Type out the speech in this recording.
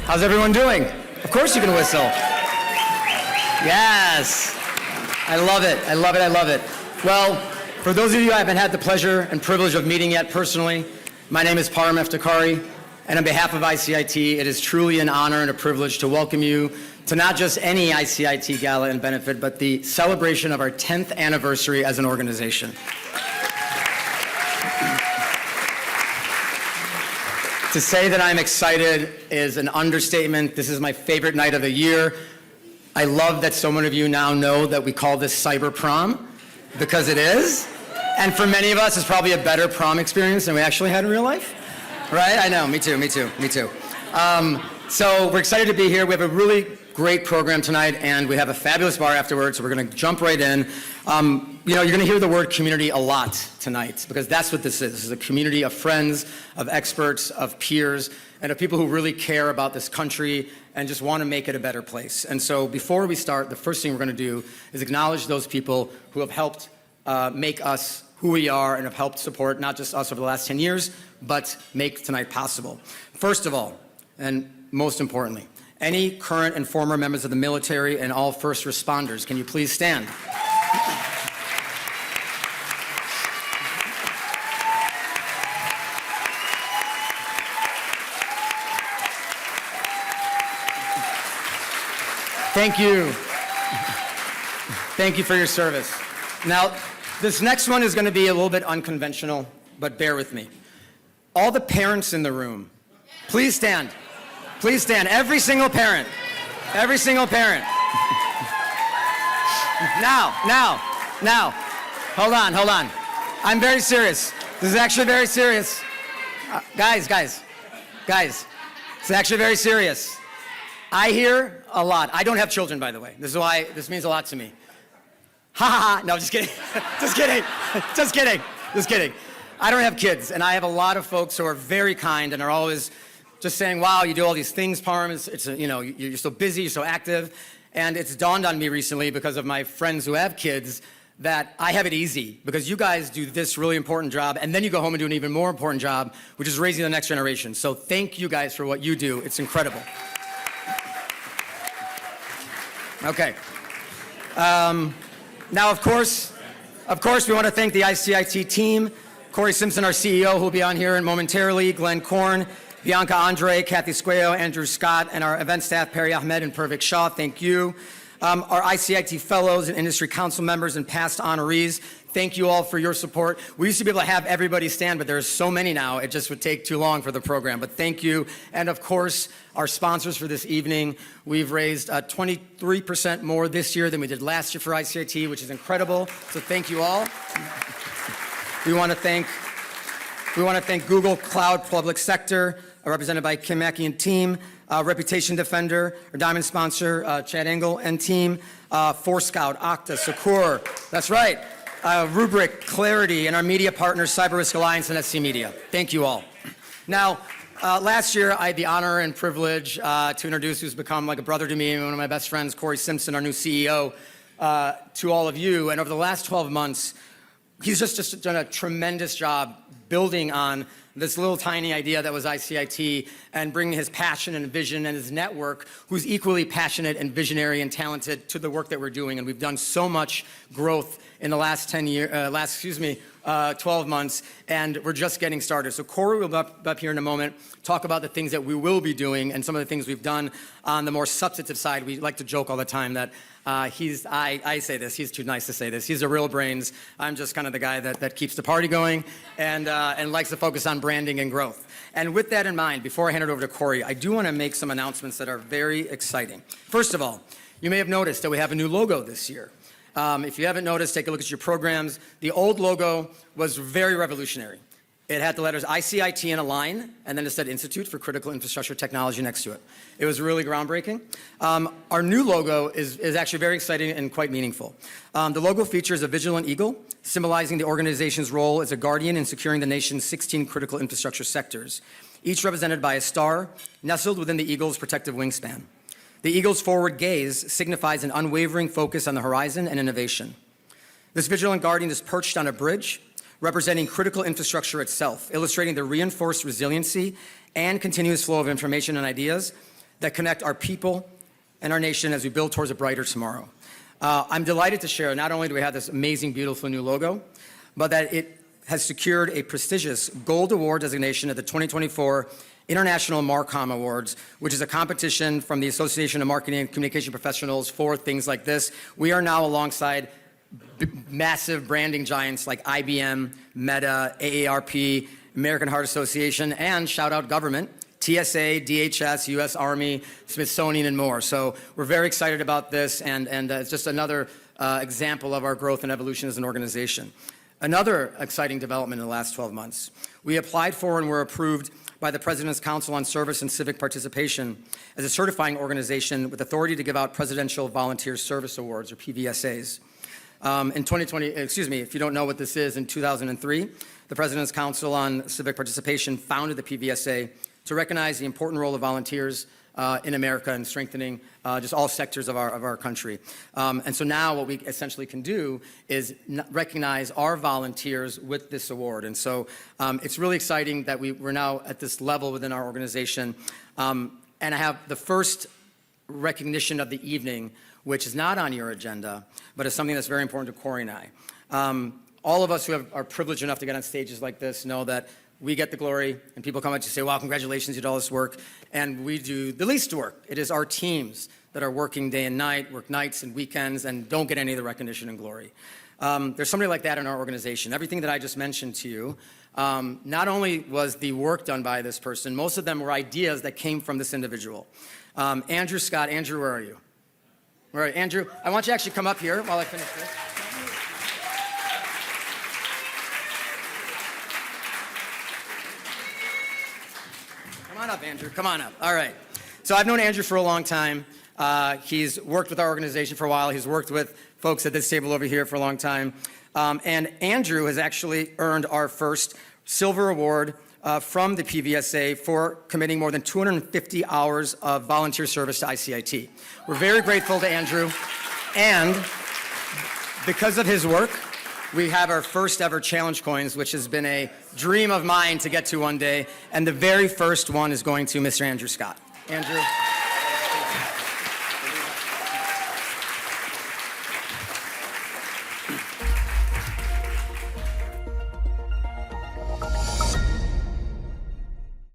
How's everyone doing? Of course you can whistle. Yes. I love it. I love it. I love it. Well, for those of you I haven't had the pleasure and privilege of meeting yet personally, my name is Parham Eftekhari, and on behalf of ICIT, it is truly an honor and a privilege to welcome you to not just any ICIT Gala and benefit, but the celebration of our 10th anniversary as an organization. To say that I'm excited is an understatement. This is my favorite night of the year. I love that so many of you now know that we call this cyber prom, because it is. And for many of us, it's probably a better prom experience than we actually had in real life. Right? I know, me too. So we're excited to be here. We have a really great program tonight, and we have a fabulous bar afterwards, so we're gonna jump right in. You're gonna hear the word community a lot tonight, because that's what this is. This is a community of friends, of experts, of peers, and of people who really care about this country and just wanna make it a better place. And so before we start, the first thing we're gonna do is acknowledge those people who have helped make us who we are and have helped support not just us over the last 10 years, but make tonight possible. First of all, and most importantly, any current and former members of the military and all first responders, can you please stand? Thank you. Thank you for your service. Now, this next one is going to be a little bit unconventional, but bear with me. All the parents in the room, please stand. Please stand. Every single parent. Every single parent. Now. Hold on. I'm very serious. This is actually very serious. Guys. It's actually very serious. I hear a lot. I don't have children, by the way. This is why this means a lot to me. Ha. No, just kidding. Just kidding. I don't have kids, and I have a lot of folks who are very kind and are always just saying, wow, you do all these things, Parham. You're so busy, you're so active. And it's dawned on me recently, because of my friends who have kids, that I have it easy, because you guys do this really important job, and then you go home and do an even more important job, which is raising the next generation. So thank you guys for what you do. It's incredible. Okay. Now, of course, we want to thank the ICIT team, Corey Simpson, our CEO, who will be on here momentarily, Glenn Korn, Bianca Andre, Kathy Squeo, Andrew Scott, and our event staff, Perry Ahmed and Purvik Shah, thank you. Our ICIT fellows and industry council members and past honorees, thank you all for your support. We used to be able to have everybody stand, but there's so many now, it just would take too long for the program, but thank you. And of course, our sponsors for this evening. We've raised 23% more this year than we did last year for ICIT, which is incredible, so thank you all. We want to thank Google Cloud Public Sector, represented by Kim Mackey and team, Reputation Defender, our diamond sponsor, Chad Engel and team, Forescout, Okta, Secure, that's right, Rubric, Clarity, and our media partners, Cyber Risk Alliance and SC Media. Thank you all. Now, last year, I had the honor and privilege to introduce who's become like a brother to me, and one of my best friends, Corey Simpson, our new CEO, to all of you. And over the last 12 months, he's just done a tremendous job building on this little tiny idea that was ICIT and bringing his passion and vision and his network, who's equally passionate and visionary and talented, to the work that we're doing. And we've done so much growth in the last 12 months, and we're just getting started. So Corey will be up here in a moment, talk about the things that we will be doing and some of the things we've done on the more substantive side. We like to joke all the time that I say this, he's too nice to say this, he's a real brains. I'm just kind of the guy that keeps the party going and likes to focus on branding and growth. And with that in mind, before I hand it over to Corey, I do want to make some announcements that are very exciting. First of all, you may have noticed that we have a new logo this year. If you haven't noticed, take a look at your programs. The old logo was very revolutionary. It had the letters ICIT in a line, and then it said Institute for Critical Infrastructure Technology next to it. It was really groundbreaking. Our new logo is actually very exciting and quite meaningful. The logo features a vigilant eagle, symbolizing the organization's role as a guardian in securing the nation's 16 critical infrastructure sectors, each represented by a star nestled within the eagle's protective wingspan. The eagle's forward gaze signifies an unwavering focus on the horizon and innovation. This vigilant guardian is perched on a bridge, representing critical infrastructure itself, illustrating the reinforced resiliency and continuous flow of information and ideas that connect our people and our nation as we build towards a brighter tomorrow. I'm delighted to share not only do we have this amazing, beautiful new logo, but that it has secured a prestigious Gold Award designation at the 2024 International Marcom Awards, which is a competition from the Association of Marketing and Communication Professionals for things like this. We are now alongside massive branding giants like IBM, Meta, AARP, American Heart Association, and shout out government, TSA, DHS, US Army, Smithsonian, and more. So we're very excited about this, and it's just another example of our growth and evolution as an organization. Another exciting development in the last 12 months. We applied for and were approved by the President's Council on Service and Civic Participation as a certifying organization with authority to give out Presidential Volunteer Service Awards, or PVSAs. In 2020, if you don't know what this is, in 2003, the President's Council on Civic Participation founded the PVSA to recognize the important role of volunteers in America and strengthening just all sectors of our country. And so now what we essentially can do is recognize our volunteers with this award. And so it's really exciting that we're now at this level within our organization. And I have the first recognition of the evening, which is not on your agenda, but is something that's very important to Corey and I. All of us who are privileged enough to get on stages like this know that we get the glory, and people come up to say, wow, congratulations, you did all this work, and we do the least work. It is our teams that are working day and night, work nights and weekends, and don't get any of the recognition and glory. There's somebody like that in our organization. Everything that I just mentioned to you, not only was the work done by this person, most of them were ideas that came from this individual. Andrew Scott, Andrew, where are you? Where are you? Andrew, I want you to actually come up here while I finish this. Come on up, Andrew. Come on up. All right. So I've known Andrew for a long time. He's worked with our organization for a while. He's worked with folks at this table over here for a long time. And Andrew has actually earned our first silver award from the PVSA for committing more than 250 hours of volunteer service to ICIT. We're very grateful to Andrew. And because of his work, we have our first ever challenge coins, which has been a dream of mine to get to one day. And the very first one is going to Mr. Andrew Scott. Andrew.